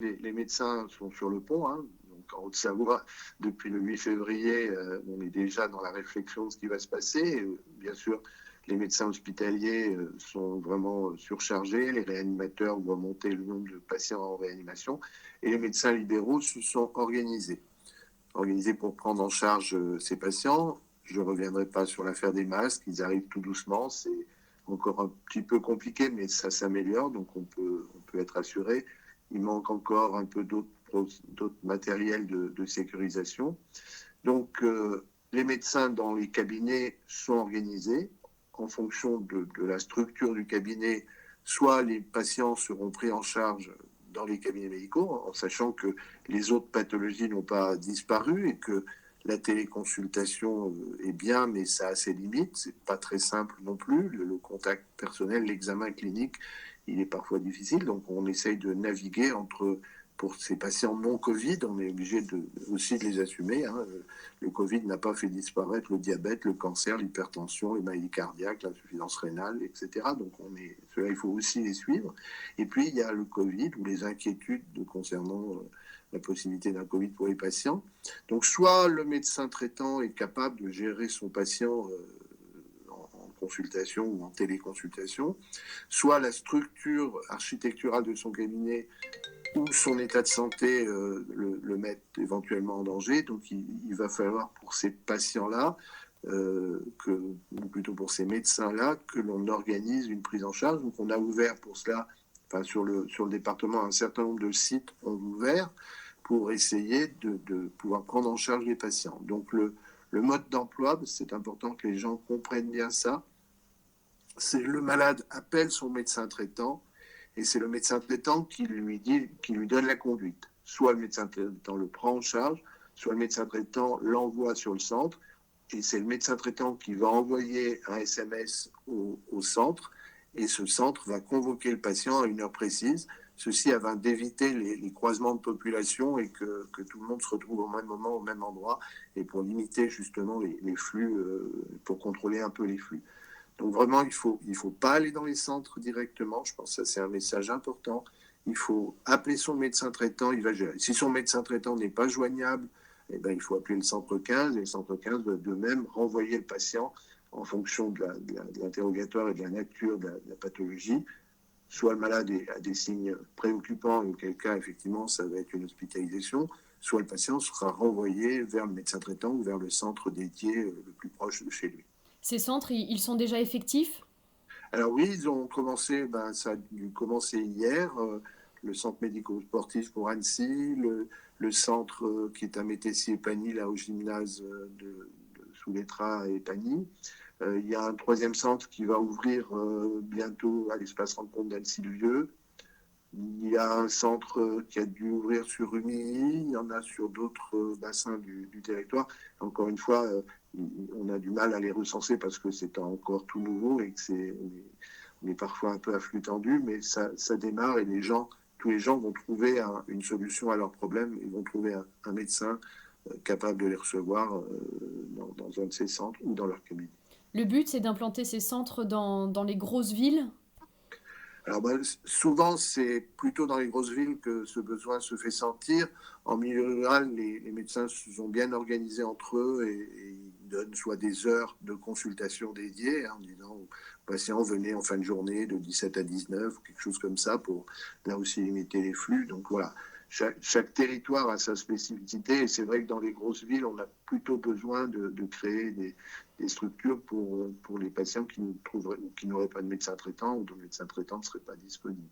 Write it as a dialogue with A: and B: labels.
A: Les médecins sont sur le pont, hein. Donc en Haute-Savoie, depuis le 8 février, on est déjà dans la réflexion de ce qui va se passer. Et, bien sûr, les médecins hospitaliers sont vraiment surchargés, les réanimateurs voient monter le nombre de patients en réanimation, et les médecins libéraux se sont organisés pour prendre en charge ces patients. Je ne reviendrai pas sur l'affaire des masques, ils arrivent tout doucement, c'est encore un petit peu compliqué, mais ça s'améliore, donc on peut être assuré. Il manque encore un peu d'autres matériels de sécurisation. Donc, les médecins dans les cabinets sont organisés en fonction de la structure du cabinet. Soit les patients seront pris en charge dans les cabinets médicaux, en sachant que les autres pathologies n'ont pas disparu et que la téléconsultation est bien, mais ça a ses limites. C'est pas très simple non plus. Le contact personnel, l'examen clinique, il est parfois difficile. Donc, on essaye de naviguer entre. Pour ces patients non Covid, on est obligé aussi de les assumer, hein. Le Covid n'a pas fait disparaître le diabète, le cancer, l'hypertension, les maladies cardiaques, l'insuffisance rénale, etc. Donc cela, il faut aussi les suivre. Et puis, il y a le Covid ou les inquiétudes concernant la possibilité d'un Covid pour les patients. Donc, soit le médecin traitant est capable de gérer son patient en consultation ou en téléconsultation, soit la structure architecturale de son cabinet ou son état de santé le met éventuellement en danger. Donc il va falloir pour ces patients-là, ou plutôt pour ces médecins-là, que l'on organise une prise en charge. Donc on a ouvert pour cela, sur le département, un certain nombre de sites ont ouvert pour essayer de pouvoir prendre en charge les patients. Donc le mode d'emploi, c'est important que les gens comprennent bien ça, c'est le malade appelle son médecin traitant, et c'est le médecin traitant qui lui donne la conduite. Soit le médecin traitant le prend en charge, soit le médecin traitant l'envoie sur le centre, et c'est le médecin traitant qui va envoyer un SMS au centre, et ce centre va convoquer le patient à une heure précise, ceci afin d'éviter les croisements de population et que tout le monde se retrouve au même moment, au même endroit, et pour limiter justement les flux, pour contrôler un peu les flux. Donc vraiment, il faut pas aller dans les centres directement. Je pense que ça, c'est un message important. Il faut appeler son médecin traitant, il va gérer. Si son médecin traitant n'est pas joignable, eh ben, il faut appeler le centre 15, et le centre 15 doit de même renvoyer le patient en fonction de l'interrogatoire et de la nature de la pathologie. Soit le malade a des signes préoccupants, et auquel cas, effectivement, ça va être une hospitalisation, soit le patient sera renvoyé vers le médecin traitant ou vers le centre dédié le plus proche de chez lui.
B: Ces centres, ils sont déjà effectifs?
A: Alors oui, ils ont commencé, ça a dû commencer hier, le centre médico-sportif pour Annecy, le centre qui est à Métessier-Pagny, là au gymnase de Souletra et Pagny. Il y a un troisième centre qui va ouvrir bientôt à l'espace rencontre d'Annecy-le-Vieux. Il y a un centre qui a dû ouvrir sur Rumilly, il y en a sur d'autres bassins du territoire. Encore une fois, on a du mal à les recenser parce que c'est encore tout nouveau et que on est parfois un peu à flux tendu, mais ça démarre et tous les gens vont trouver une solution à leurs problèmes. Ils vont trouver un médecin capable de les recevoir dans un de ces centres ou dans leur cabinet.
B: Le but, c'est d'implanter ces centres dans les grosses villes.
A: Alors souvent, c'est plutôt dans les grosses villes que ce besoin se fait sentir. En milieu rural, les médecins se sont bien organisés entre eux et ils donnent soit des heures de consultation dédiées, hein, en disant aux patients, venez en fin de journée de 17 à 19, ou quelque chose comme ça, pour là aussi limiter les flux. Donc voilà, chaque territoire a sa spécificité et c'est vrai que dans les grosses villes, on a plutôt besoin de créer des structures pour les patients qui n'auraient pas de médecin traitant ou dont le médecin traitant ne serait pas disponible.